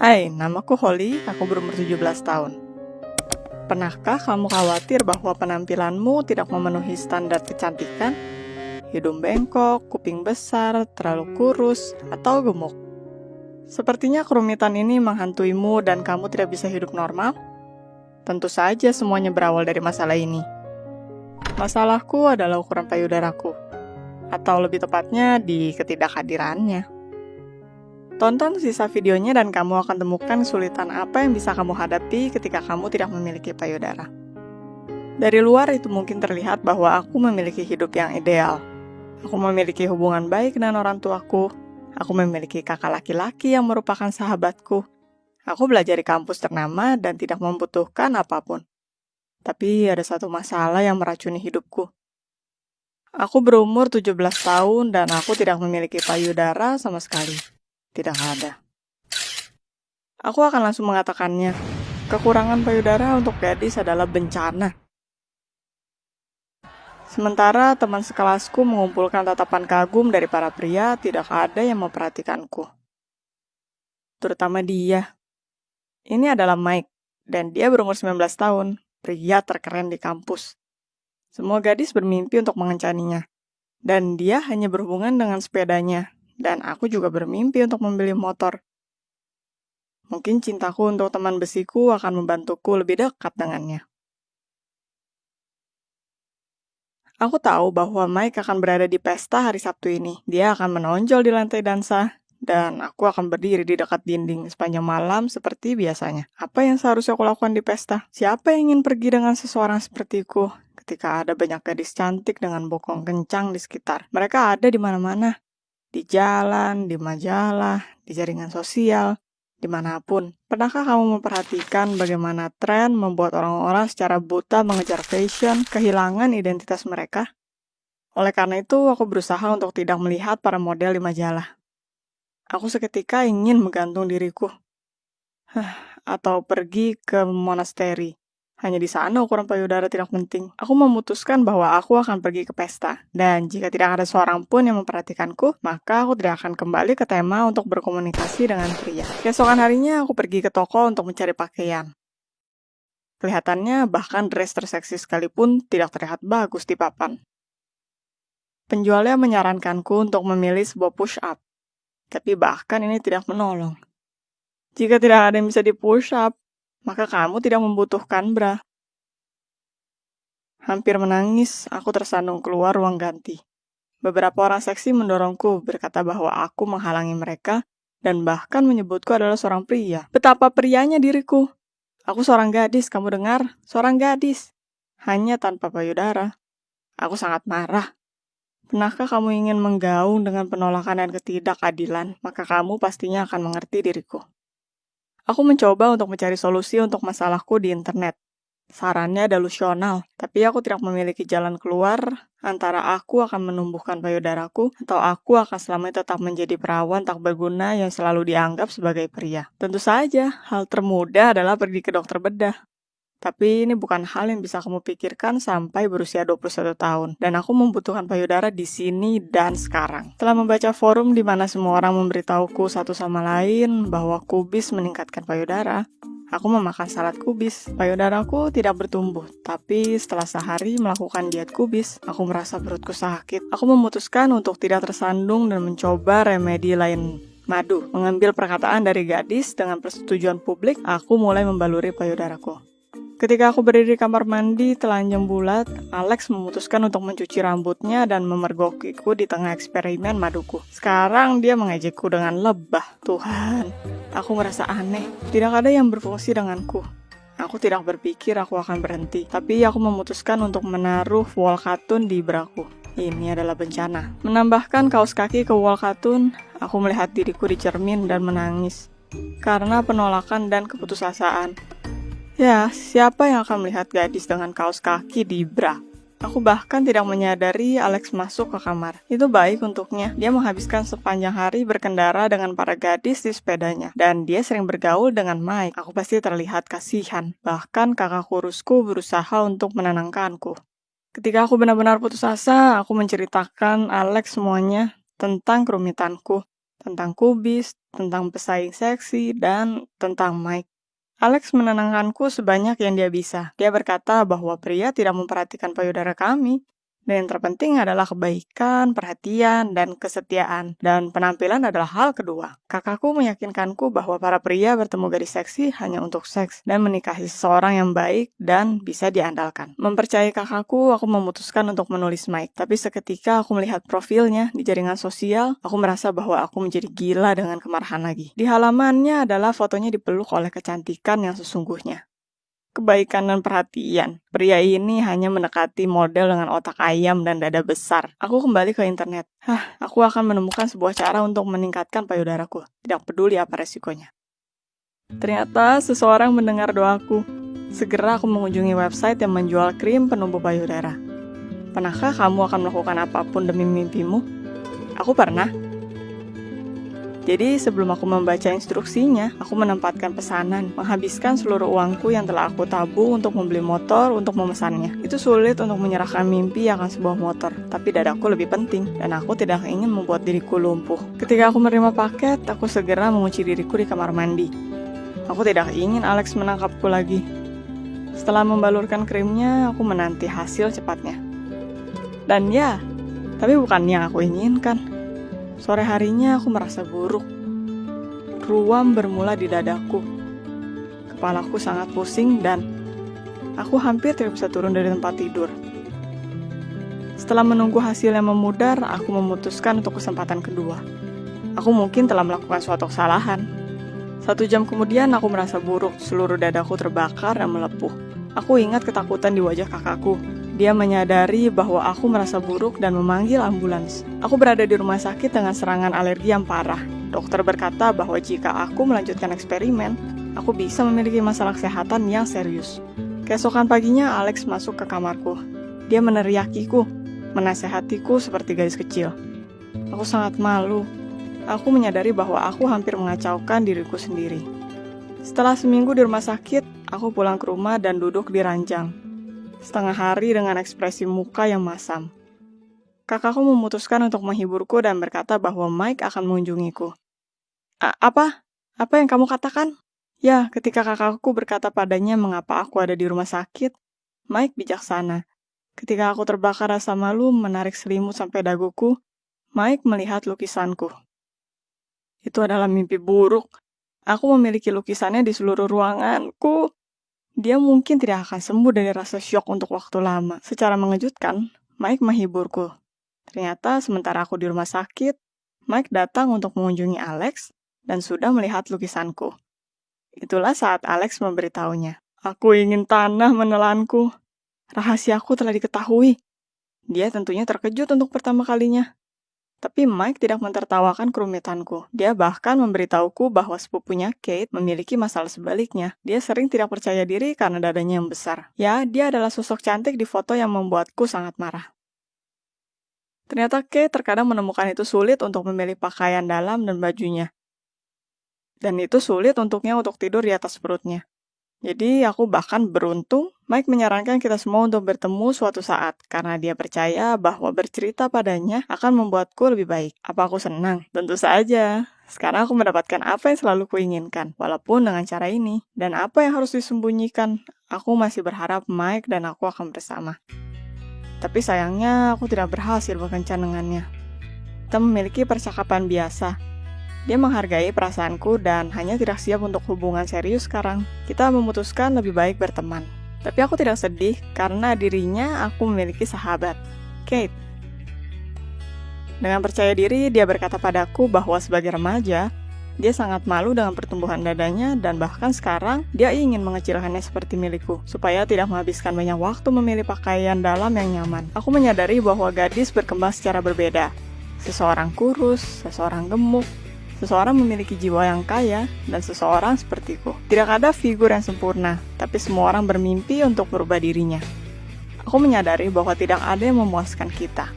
Hai, namaku Holly, aku berumur 17 tahun. Pernahkah kamu khawatir bahwa penampilanmu tidak memenuhi standar kecantikan? Hidung bengkok, kuping besar, terlalu kurus, atau gemuk? Sepertinya kerumitan ini menghantuimu dan kamu tidak bisa hidup normal? Tentu saja semuanya berawal dari masalah ini. Masalahku adalah ukuran payudaraku, atau lebih tepatnya di ketidakhadirannya. Tonton sisa videonya dan kamu akan temukan kesulitan apa yang bisa kamu hadapi ketika kamu tidak memiliki payudara. Dari luar itu mungkin terlihat bahwa aku memiliki hidup yang ideal. Aku memiliki hubungan baik dengan orang tuaku. Aku memiliki kakak laki-laki yang merupakan sahabatku. Aku belajar di kampus ternama dan tidak membutuhkan apapun. Tapi ada satu masalah yang meracuni hidupku. Aku berumur 17 tahun dan aku tidak memiliki payudara sama sekali. Tidak ada. Aku akan langsung mengatakannya. Kekurangan payudara untuk gadis adalah bencana. Sementara teman sekelasku mengumpulkan tatapan kagum dari para pria, tidak ada yang memperhatikanku. Terutama dia. Ini adalah Mike, dan dia berumur 19 tahun, pria terkeren di kampus. Semua gadis bermimpi untuk mengencaninya, dan dia hanya berhubungan dengan sepedanya, dan aku juga bermimpi untuk membeli motor. Mungkin cintaku untuk teman besiku akan membantuku lebih dekat dengannya. Aku tahu bahwa Mike akan berada di pesta hari Sabtu ini. Dia akan menonjol di lantai dansa, dan aku akan berdiri di dekat dinding sepanjang malam seperti biasanya. Apa yang seharusnya aku lakukan di pesta? Siapa yang ingin pergi dengan seseorang sepertiku ketika ada banyak gadis cantik dengan bokong kencang di sekitar? Mereka ada di mana-mana. Di jalan, di majalah, di jaringan sosial, dimanapun. Pernahkah kamu memperhatikan bagaimana tren membuat orang-orang secara buta mengejar fashion, kehilangan identitas mereka? Oleh karena itu, aku berusaha untuk tidak melihat para model di majalah. Aku seketika ingin menggantung diriku. Atau pergi ke monasteri. Hanya di sana ukuran payudara tidak penting. Aku memutuskan bahwa aku akan pergi ke pesta. Dan jika tidak ada seorang pun yang memperhatikanku, maka aku tidak akan kembali ke tema untuk berkomunikasi dengan pria. Keesokan harinya aku pergi ke toko untuk mencari pakaian. Kelihatannya bahkan dress terseksi sekalipun tidak terlihat bagus di papan. Penjualnya menyarankanku untuk memilih sebuah push-up. Tapi bahkan ini tidak menolong. Jika tidak ada yang bisa di-push up, maka kamu tidak membutuhkan bra. Hampir menangis, aku tersandung keluar ruang ganti. Beberapa orang seksi mendorongku, berkata bahwa aku menghalangi mereka, dan bahkan menyebutku adalah seorang pria. Betapa prianya diriku. Aku seorang gadis, kamu dengar? Seorang gadis. Hanya tanpa payudara. Aku sangat marah. Pernahkah kamu ingin menggaung dengan penolakan dan ketidakadilan? Maka kamu pastinya akan mengerti diriku. Aku mencoba untuk mencari solusi untuk masalahku di internet. Sarannya delusional, tapi aku tidak memiliki jalan keluar antara aku akan menumbuhkan payudaraku atau aku akan selamanya tetap menjadi perawan tak berguna yang selalu dianggap sebagai pria. Tentu saja, hal termudah adalah pergi ke dokter bedah. Tapi ini bukan hal yang bisa kamu pikirkan sampai berusia 21 tahun. Dan aku membutuhkan payudara di sini dan sekarang. Setelah membaca forum di mana semua orang memberitahuku satu sama lain bahwa kubis meningkatkan payudara, aku memakan salad kubis. Payudaraku tidak bertumbuh, tapi setelah sehari melakukan diet kubis, aku merasa perutku sakit. Aku memutuskan untuk tidak tersandung dan mencoba remedi lain. Madu, mengambil perkataan dari gadis dengan persetujuan publik, aku mulai membaluri payudaraku. Ketika aku berdiri di kamar mandi telanjang bulat, Alex memutuskan untuk mencuci rambutnya dan memergokiku di tengah eksperimen maduku. Sekarang dia mengejekku dengan lebah. Tuhan, aku merasa aneh. Tidak ada yang berfungsi denganku. Aku tidak berpikir aku akan berhenti, tapi aku memutuskan untuk menaruh wall katun di braku. Ini adalah bencana. Menambahkan kaos kaki ke wall katun, aku melihat diriku di cermin dan menangis. Karena penolakan dan keputusasaan. Ya, siapa yang akan melihat gadis dengan kaos kaki di bra? Aku bahkan tidak menyadari Alex masuk ke kamar. Itu baik untuknya. Dia menghabiskan sepanjang hari berkendara dengan para gadis di sepedanya. Dan dia sering bergaul dengan Mike. Aku pasti terlihat kasihan. Bahkan kakak kurusku berusaha untuk menenangkanku. Ketika aku benar-benar putus asa, aku menceritakan Alex semuanya tentang kerumitanku. tentang kubis, tentang pesaing seksi, dan tentang Mike. Alex menenangkanku sebanyak yang dia bisa. Dia berkata bahwa pria tidak memperhatikan payudara kami. Dan yang terpenting adalah kebaikan, perhatian, dan kesetiaan. Dan penampilan adalah hal kedua. Kakakku meyakinkanku bahwa para pria bertemu gadis seksi hanya untuk seks dan menikahi seseorang yang baik dan bisa diandalkan. Mempercayai kakakku, aku memutuskan untuk menulis Mike. Tapi seketika aku melihat profilnya di jaringan sosial, aku merasa bahwa aku menjadi gila dengan kemarahan lagi. Di halamannya adalah fotonya dipeluk oleh kecantikan yang sesungguhnya. Kebaikan dan perhatian. Pria ini hanya mendekati model dengan otak ayam dan dada besar. Aku kembali ke internet. Aku akan menemukan sebuah cara untuk meningkatkan payudaraku. Tidak peduli apa resikonya. Ternyata seseorang mendengar doaku. Segera aku mengunjungi website yang menjual krim penumbuh payudara. Pernahkah kamu akan melakukan apapun demi mimpimu? Aku pernah. Jadi sebelum aku membaca instruksinya, aku menempatkan pesanan, menghabiskan seluruh uangku yang telah aku tabung untuk membeli motor untuk memesannya. Itu sulit untuk menyerahkan mimpi akan sebuah motor, tapi dadaku lebih penting, dan aku tidak ingin membuat diriku lumpuh. Ketika aku menerima paket, aku segera mengunci diriku di kamar mandi. Aku tidak ingin Alex menangkapku lagi. Setelah membalurkan krimnya, aku menanti hasil cepatnya. Dan ya, tapi bukan yang aku inginkan. Sore harinya aku merasa buruk. Ruam bermula di dadaku. Kepalaku sangat pusing dan aku hampir tidak bisa turun dari tempat tidur. Setelah menunggu hasil yang memudar, aku memutuskan untuk kesempatan kedua. Aku mungkin telah melakukan suatu kesalahan. 1 jam kemudian aku merasa buruk, seluruh dadaku terbakar dan melepuh. Aku ingat ketakutan di wajah kakakku. Dia menyadari bahwa aku merasa buruk dan memanggil ambulans. Aku berada di rumah sakit dengan serangan alergi yang parah. Dokter berkata bahwa jika aku melanjutkan eksperimen, aku bisa memiliki masalah kesehatan yang serius. Keesokan paginya, Alex masuk ke kamarku. Dia meneriakiku, menasehatiku seperti gadis kecil. Aku sangat malu. Aku menyadari bahwa aku hampir mengacaukan diriku sendiri. Setelah seminggu di rumah sakit, aku pulang ke rumah dan duduk di ranjang. Setengah hari dengan ekspresi muka yang masam. Kakakku memutuskan untuk menghiburku dan berkata bahwa Mike akan mengunjungiku. Apa? Apa yang kamu katakan? Ya, ketika kakakku berkata padanya mengapa aku ada di rumah sakit, Mike bijaksana. Ketika aku terbakar rasa malu menarik selimut sampai daguku, Mike melihat lukisanku. Itu adalah mimpi buruk. Aku memiliki lukisannya di seluruh ruanganku. Dia mungkin tidak akan sembuh dari rasa syok untuk waktu lama. Secara mengejutkan, Mike menghiburku. Ternyata sementara aku di rumah sakit, Mike datang untuk mengunjungi Alex dan sudah melihat lukisanku. Itulah saat Alex memberitahunya. Aku ingin tanah menelanku. Rahasiaku telah diketahui. Dia tentunya terkejut untuk pertama kalinya. Tapi Mike tidak mentertawakan kerumitanku. Dia bahkan memberitahuku bahwa sepupunya Kate memiliki masalah sebaliknya. Dia sering tidak percaya diri karena dadanya yang besar. Ya, dia adalah sosok cantik di foto yang membuatku sangat marah. Ternyata Kate terkadang menemukan itu sulit untuk memilih pakaian dalam dan bajunya. Dan itu sulit untuknya untuk tidur di atas perutnya. Jadi aku bahkan beruntung Mike menyarankan kita semua untuk bertemu suatu saat karena dia percaya bahwa bercerita padanya akan membuatku lebih baik. Apa aku senang? Tentu saja. Sekarang aku mendapatkan apa yang selalu kuinginkan, walaupun dengan cara ini. Dan apa yang harus disembunyikan? Aku masih berharap Mike dan aku akan bersama. Tapi sayangnya aku tidak berhasil berkencan dengannya. Kita memiliki percakapan biasa. Dia menghargai perasaanku dan hanya tidak siap untuk hubungan serius sekarang. Kita memutuskan lebih baik berteman. Tapi aku tidak sedih karena dirinya aku memiliki sahabat, Kate. Dengan percaya diri, dia berkata padaku bahwa sebagai remaja, dia sangat malu dengan pertumbuhan dadanya dan bahkan sekarang dia ingin mengecilkannya seperti milikku, supaya tidak menghabiskan banyak waktu memilih pakaian dalam yang nyaman. Aku menyadari bahwa gadis berkembang secara berbeda. Seseorang kurus, seseorang gemuk, seseorang memiliki jiwa yang kaya, dan seseorang sepertiku. Tidak ada figur yang sempurna, tapi semua orang bermimpi untuk berubah dirinya. Aku menyadari bahwa tidak ada yang memuaskan kita.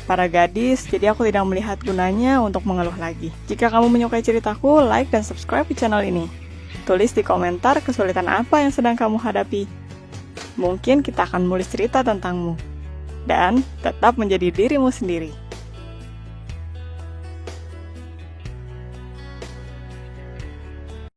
Para gadis, jadi aku tidak melihat gunanya untuk mengeluh lagi. Jika kamu menyukai ceritaku, like dan subscribe di channel ini. Tulis di komentar kesulitan apa yang sedang kamu hadapi. Mungkin kita akan menulis cerita tentangmu. Dan tetap menjadi dirimu sendiri.